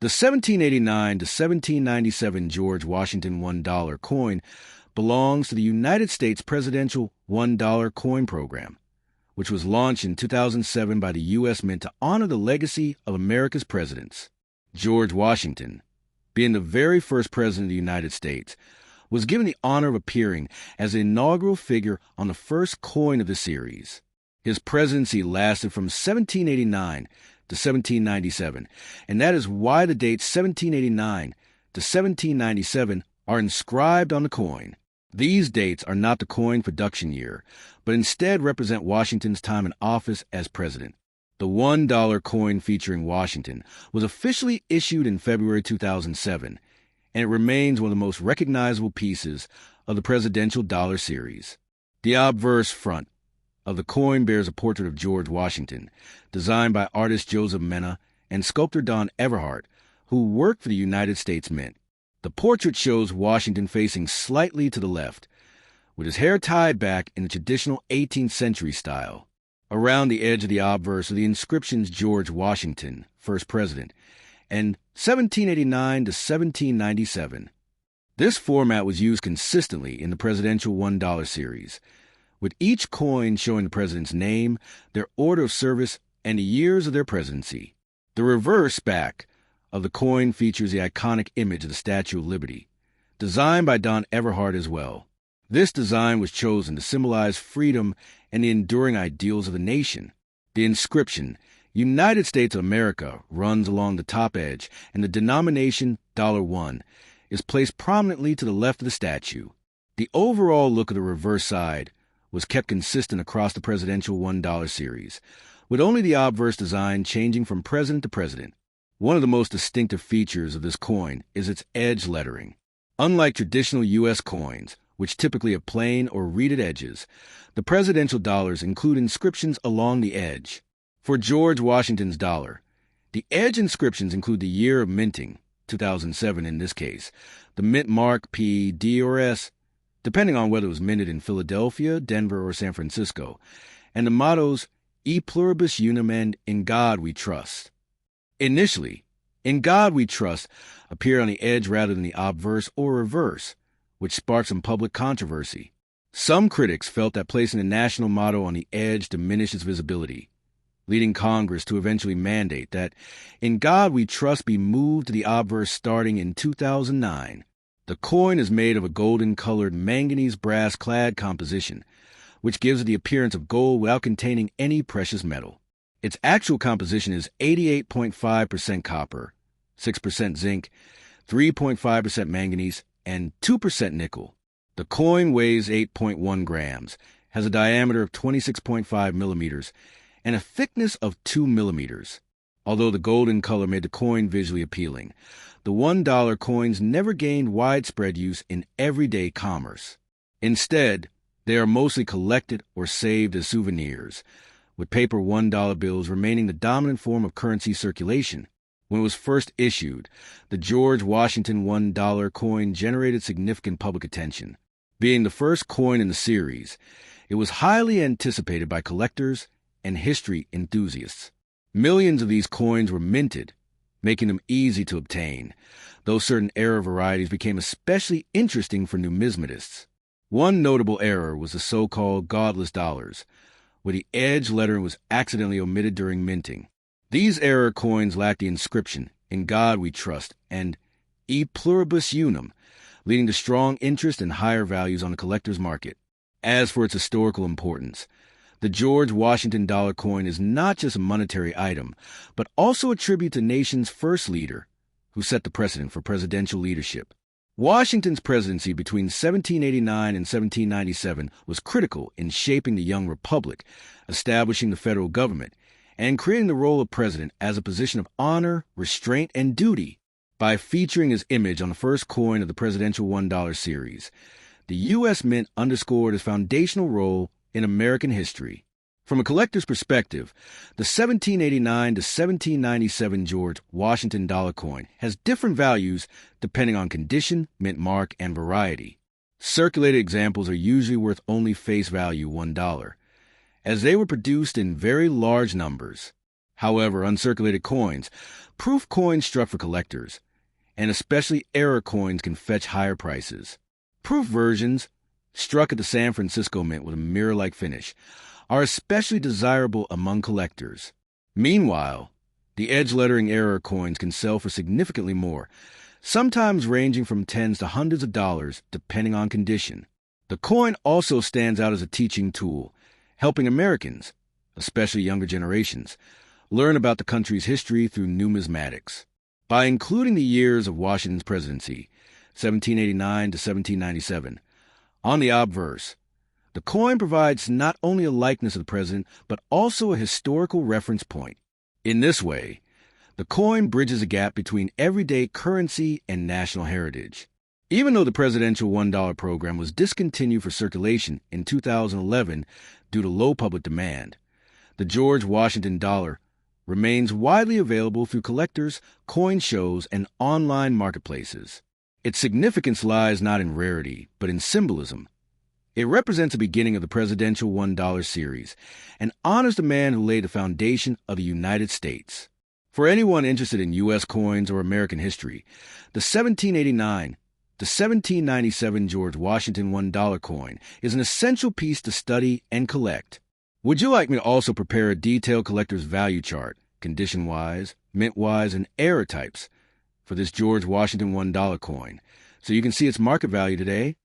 The 1789 to 1797 George Washington $1 coin belongs to the United States Presidential $1 coin program, which was launched in 2007 by the U.S. Mint to honor the legacy of America's presidents. George Washington, being the very first president of the United States, was given the honor of appearing as the inaugural figure on the first coin of the series. His presidency lasted from 1789 to 1797, and that is why the dates 1789 to 1797 are inscribed on the coin. These dates are not the coin production year, but instead represent Washington's time in office as president. The $1 coin featuring Washington was officially issued in February 2007, and it remains one of the most recognizable pieces of the presidential dollar series. The obverse front of the coin bears a portrait of George Washington, designed by artist Joseph Mena and sculptor Don Everhart, who worked for the United States Mint. The portrait shows Washington facing slightly to the left, with his hair tied back in the traditional 18th century style. Around the edge of the obverse are the inscriptions George Washington, first president, and 1789 to 1797. This format was used consistently in the presidential $1 series, with each coin showing the president's name, their order of service, and the years of their presidency. The reverse back of the coin features the iconic image of the Statue of Liberty, designed by Don Everhart as well. This design was chosen to symbolize freedom and the enduring ideals of the nation. The inscription, United States of America, runs along the top edge, and the denomination $1 is placed prominently to the left of the statue. The overall look of the reverse side was kept consistent across the presidential $1 series, with only the obverse design changing from president to president. One of the most distinctive features of this coin is its edge lettering. Unlike traditional U.S. coins, which typically have plain or reeded edges, the presidential dollars include inscriptions along the edge. For George Washington's dollar, the edge inscriptions include the year of minting, 2007 in this case, the mint mark P, D, or S, depending on whether it was minted in Philadelphia, Denver, or San Francisco, and the mottos E pluribus unum and In God We Trust. Initially, In God We Trust appeared on the edge rather than the obverse or reverse, which sparked some public controversy. Some critics felt that placing the national motto on the edge diminished its visibility, leading Congress to eventually mandate that In God We Trust be moved to the obverse starting in 2009. The coin is made of a golden-colored manganese brass-clad composition, which gives it the appearance of gold without containing any precious metal. Its actual composition is 88.5% copper, 6% zinc, 3.5% manganese, and 2% nickel. The coin weighs 8.1 grams, has a diameter of 26.5 millimeters, and a thickness of 2 millimeters. Although the golden color made the coin visually appealing, the $1 coins never gained widespread use in everyday commerce. Instead, they are mostly collected or saved as souvenirs, with paper $1 bills remaining the dominant form of currency circulation. When it was first issued, the George Washington $1 coin generated significant public attention. Being the first coin in the series, it was highly anticipated by collectors and history enthusiasts. Millions of these coins were minted, making them easy to obtain, though certain error varieties became especially interesting for numismatists. One notable error was the so-called godless dollars, where the edge lettering was accidentally omitted during minting. These error coins lacked the inscription, In God We Trust, and E pluribus unum, leading to strong interest and higher values on the collector's market. As for its historical importance, the George Washington dollar coin is not just a monetary item, but also a tribute to the nation's first leader, who set the precedent for presidential leadership. Washington's presidency between 1789 and 1797 was critical in shaping the young republic, establishing the federal government, and creating the role of president as a position of honor, restraint, and duty. By featuring his image on the first coin of the presidential $1 series, the U.S. Mint underscored his foundational role in American history. From a collector's perspective, the 1789 to 1797 George Washington dollar coin has different values depending on condition, mint mark, and variety. Circulated examples are usually worth only face value $1, as they were produced in very large numbers. However, uncirculated coins, proof coins struck for collectors, and especially error coins can fetch higher prices. Proof versions, struck at the San Francisco Mint with a mirror-like finish, are especially desirable among collectors. Meanwhile, the edge lettering error coins can sell for significantly more, sometimes ranging from tens to hundreds of dollars depending on condition. The coin also stands out as a teaching tool, helping Americans, especially younger generations, learn about the country's history through numismatics. By including the years of Washington's presidency, 1789 to 1797, on the obverse, the coin provides not only a likeness of the president, but also a historical reference point. In this way, the coin bridges a gap between everyday currency and national heritage. Even though the presidential $1 program was discontinued for circulation in 2011 due to low public demand, the George Washington dollar remains widely available through collectors, coin shows, and online marketplaces. Its significance lies not in rarity, but in symbolism. It represents the beginning of the presidential $1 series and honors the man who laid the foundation of the United States. For anyone interested in U.S. coins or American history, the 1789 to 1797 George Washington $1 coin is an essential piece to study and collect. Would you like me to also prepare a detailed collector's value chart, condition-wise, mint-wise, and error types, for this George Washington $1 coin, so you can see its market value today?